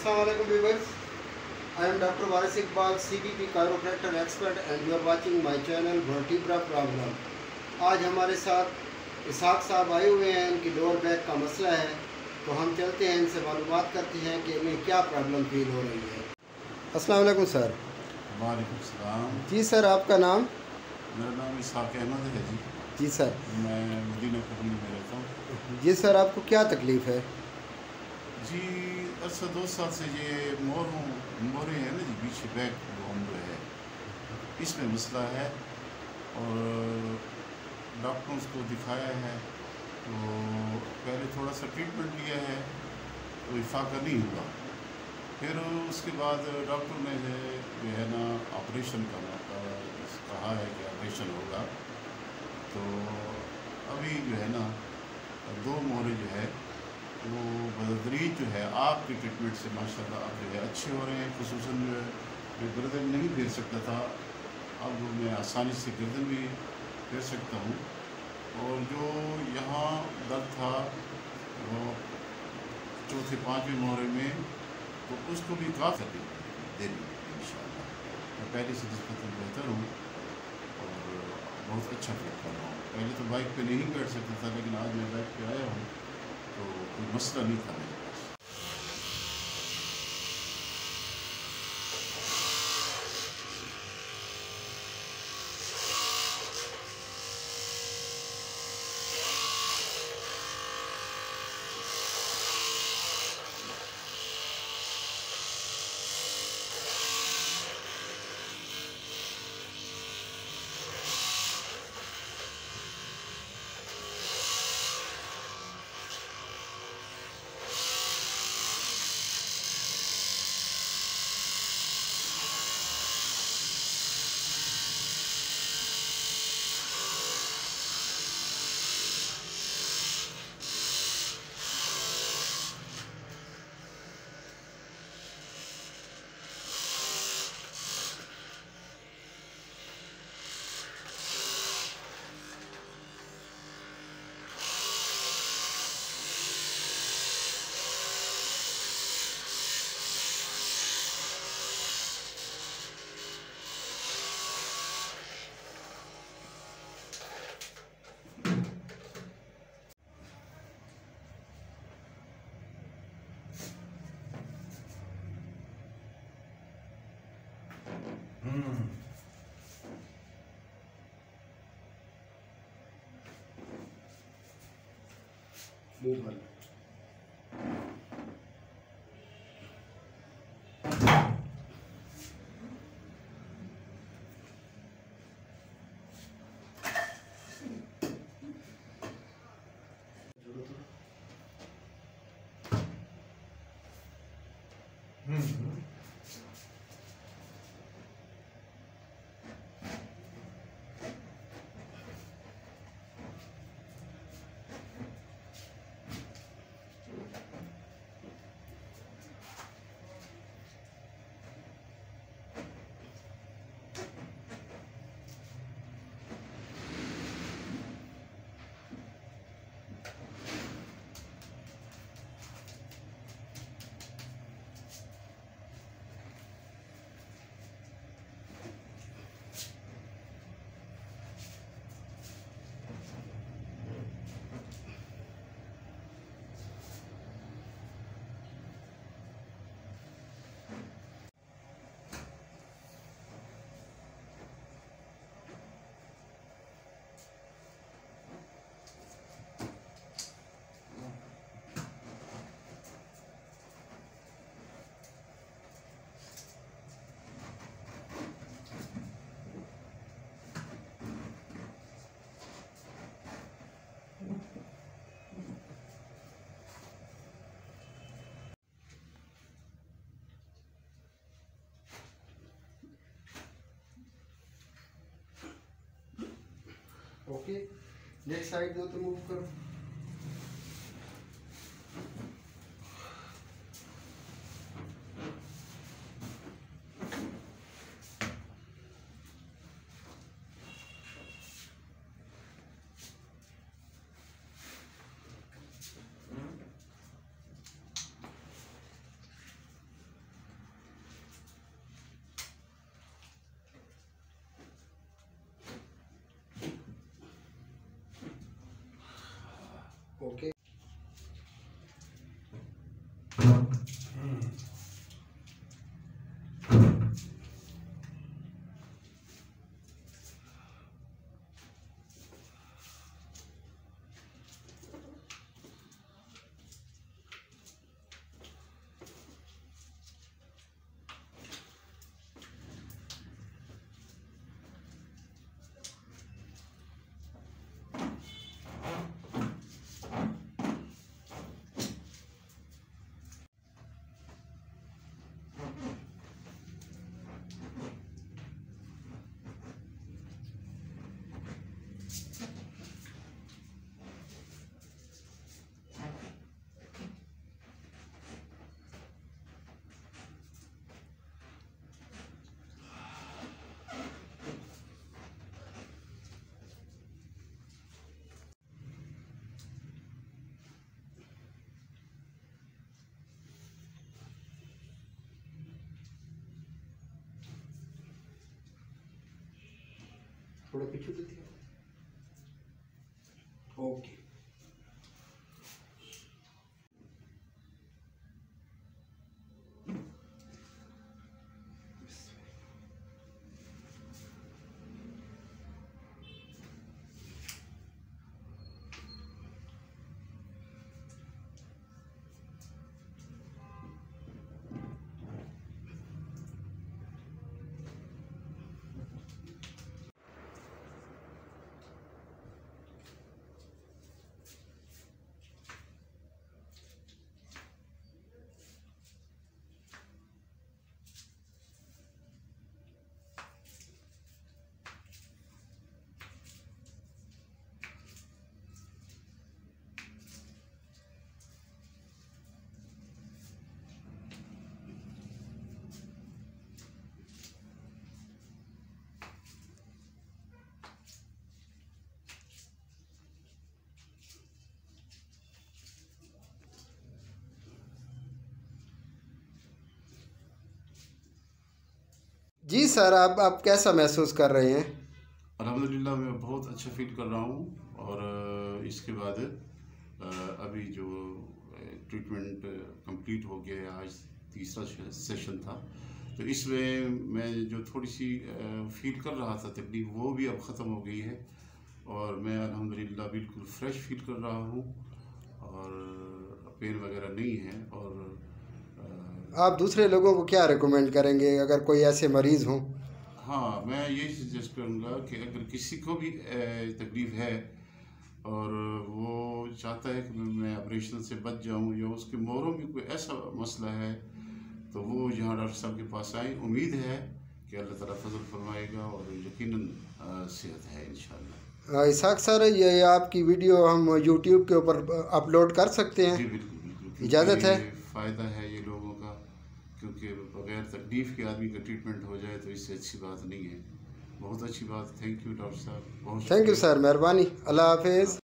Assalamu alaikum viewers. I am Dr. Waris Iqbal, CBP chiropractor expert and you are watching my channel Vertebra Problem. आज हमारे साथ इसहाक साहब आए हुए हैं, इनकी लोअर बैक का मसला है, तो हम चलते हैं इनसे मालूमात करते हैं कि इन्हें क्या प्रॉब्लम फील हो रही है। अस्सलाम वालेकुम सर। वालेकुम सलाम। जी सर, आपका नाम? मेरा नाम इसहाक अहमद है जी। जी सर। मैं मदीना कॉलोनी में रहता हूँ। जी सर, आपको क्या तकलीफ़ है? जी अर्सा 2 साल से ये मोरे हैं ना जी, पीछे बैक बोन जो है इसमें मसला है और डॉक्टरों को दिखाया है, तो पहले थोड़ा सा ट्रीटमेंट लिया है तो इफाका नहीं हुआ। फिर उसके बाद डॉक्टर ने जो है ना ऑपरेशन कहा है कि ऑपरेशन होगा। तो अभी जो है ना 2 मोहरे जो है वो बदतरीज जो है आपके ट्रीटमेंट से माशाल्लाह अब जो है अच्छे हो रहे हैं। खुसूसन जो है मैं गर्दन नहीं फेर सकता था, अब मैं आसानी से गर्दन भी फेर सकता हूँ। और जो यहाँ दर्द था वो चौथे 5वें मोहरे में, तो उसको भी काफ़ी दिन इंशाअल्लाह मैं पहले से निस्बतन बेहतर हूँ और बहुत अच्छा फील कर रहा हूँ। पहले तो बाइक पे नहीं बैठ सकता था, लेकिन आज मैं बाइक पे आया हूँ तो कोई मसला नहीं था मेरे पास। ओके, नेक्स्ट साइड दो तो मूव करो। ओके। थोड़ा पीछे तो दिया। ओके। जी सर, आप कैसा महसूस कर रहे हैं? अल्हम्दुलिल्लाह मैं बहुत अच्छा फील कर रहा हूँ। और इसके बाद अभी जो ट्रीटमेंट कंप्लीट हो गया है, आज तीसरा सेशन था, तो इसमें मैं जो थोड़ी सी फील कर रहा था तकलीफ, वो भी अब ख़त्म हो गई है और मैं अल्हम्दुलिल्लाह बिल्कुल फ्रेश फील कर रहा हूँ और पेन वगैरह नहीं है। और आप दूसरे लोगों को क्या रिकमेंड करेंगे अगर कोई ऐसे मरीज़ हों? हाँ, मैं यही सजेस्ट करूँगा कि अगर किसी को भी तकलीफ़ है और वो चाहता है कि मैं ऑपरेशन से बच जाऊँ या उसके मोरों में कोई ऐसा मसला है, तो वो यहाँ डॉक्टर साहब के पास आए। उम्मीद है कि अल्लाह ताला फजल फरमाएगा और यकीनन सेहत है इंशाल्लाह। इसाक सर, ये आपकी वीडियो हम यूट्यूब के ऊपर अपलोड कर सकते हैं? जी बिल्कुल बिल्कुल, इजाज़त है? फ़ायदा है ये लोगों का, क्योंकि बगैर तकलीफ़ के आदमी का ट्रीटमेंट हो जाए तो इससे अच्छी बात नहीं है। बहुत अच्छी बात। थैंक यू डॉक्टर साहब, बहुत थैंक यू शुक्रिया। सर, मेहरबानी। अल्लाह हाफिज़।